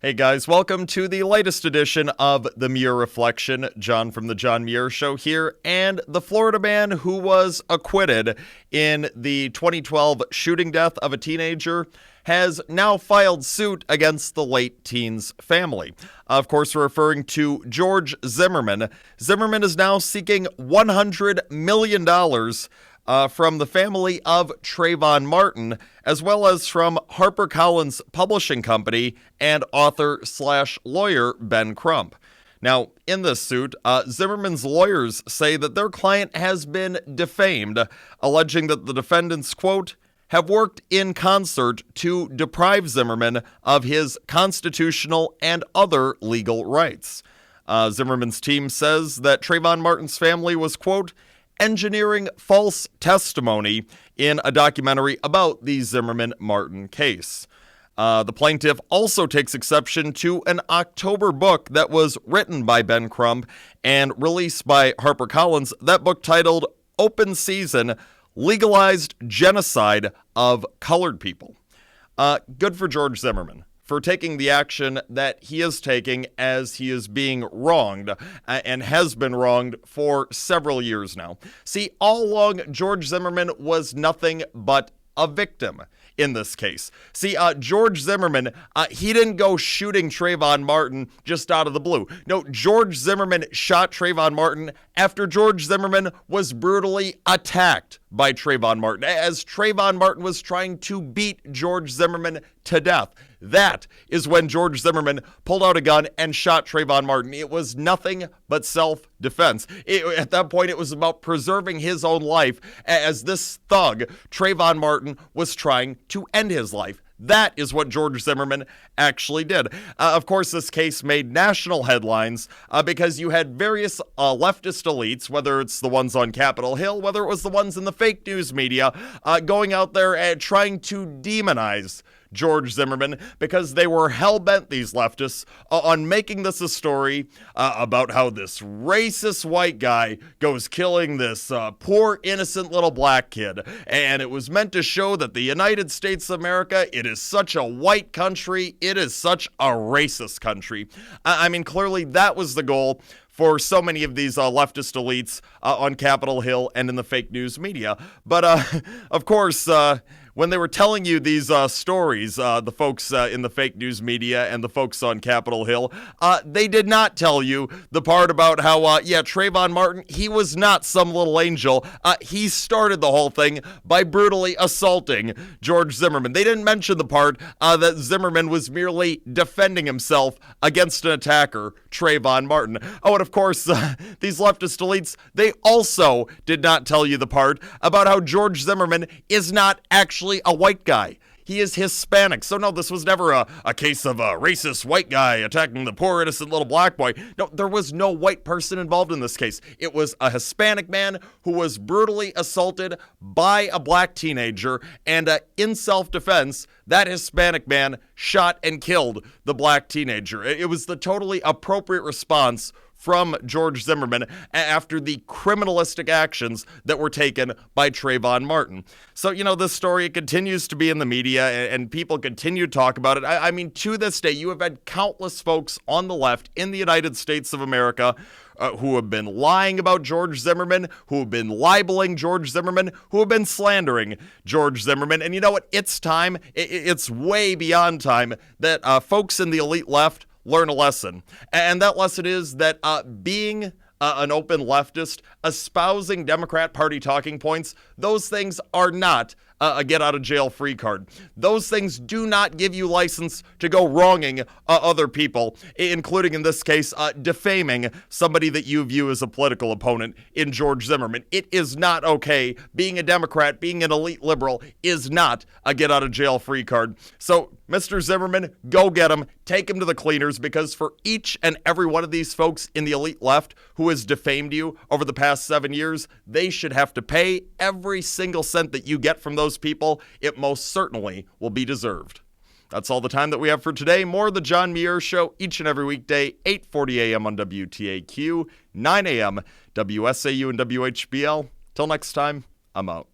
Hey guys, welcome to the latest edition of the Muir Reflection. John from the John Muir Show here, and the Florida man who was acquitted in the 2012 shooting death of a teenager has now filed suit against the late teen's family. Of course, we're referring to George Zimmerman. Zimmerman is now seeking $100 million from the family of Trayvon Martin, as well as from HarperCollins Publishing Company and author/lawyer Ben Crump. Now, in this suit, Zimmerman's lawyers say that their client has been defamed, alleging that the defendants, quote, have worked in concert to deprive Zimmerman of his constitutional and other legal rights. Zimmerman's team says that Trayvon Martin's family was, quote, engineering false testimony in a documentary about the Zimmerman-Martin case. The plaintiff also takes exception to an October book that was written by Ben Crump and released by HarperCollins. That book titled Open Season, Legalized Genocide of Colored People. Good for George Zimmerman for taking the action that he is taking as he is being wronged and has been wronged for several years now. See, all along, George Zimmerman was nothing but a victim in this case. See, George Zimmerman, he didn't go shooting Trayvon Martin just out of the blue. No, George Zimmerman shot Trayvon Martin after George Zimmerman was brutally attacked by Trayvon Martin, as Trayvon Martin was trying to beat George Zimmerman to death. That is when George Zimmerman pulled out a gun and shot Trayvon Martin. It was nothing but self-defense. At that point, it was about preserving his own life as this thug, Trayvon Martin, was trying to end his life. That is what George Zimmerman actually did. Of course, this case made national headlines because you had various leftist elites, whether it's the ones on Capitol Hill, whether it was the ones in the fake news media, going out there and trying to demonize George Zimmerman because they were hell-bent, these leftists, on making this a story about how this racist white guy goes killing this poor, innocent little black kid. And it was meant to show that the United States of America, it is such a white country, it is such a racist country. I mean, clearly that was the goal for so many of these leftist elites on Capitol Hill and in the fake news media. But, of course, when they were telling you these stories, the folks in the fake news media and the folks on Capitol Hill, they did not tell you the part about how, Trayvon Martin, he was not some little angel. He started the whole thing by brutally assaulting George Zimmerman. They didn't mention the part that Zimmerman was merely defending himself against an attacker, Trayvon Martin. Oh, and of course, these leftist elites, they also did not tell you the part about how George Zimmerman is not actually a white guy. He is Hispanic. So no, this was never a case of a racist white guy attacking the poor innocent little black boy. No, there was no white person involved in this case. It was a Hispanic man who was brutally assaulted by a black teenager, and in self-defense, that Hispanic man shot and killed the black teenager. It was the totally appropriate response from George Zimmerman after the criminalistic actions that were taken by Trayvon Martin. So, this story, it continues to be in the media and people continue to talk about it. I mean, to this day, you have had countless folks on the left in the United States of America who have been lying about George Zimmerman, who have been libeling George Zimmerman, who have been slandering George Zimmerman. And you know what? It's time, it's way beyond time that folks in the elite left learn a lesson. And that lesson is that being an open leftist, espousing Democrat Party talking points, those things are not a get-out-of-jail-free card. Those things do not give you license to go wronging other people, including, in this case, defaming somebody that you view as a political opponent in George Zimmerman. It is not okay. Being a Democrat, being an elite liberal is not a get-out-of-jail-free card. So, Mr. Zimmerman, go get him. Take him to the cleaners, because for each and every one of these folks in the elite left who has defamed you over the past 7 years, they should have to pay every single cent that you get from those people. It most certainly will be deserved. That's all the time that we have for today. More of the John Muir Show each and every weekday, 8:40 a.m. on WTAQ, 9 a.m. WSAU and WHBL. Till next time, I'm out.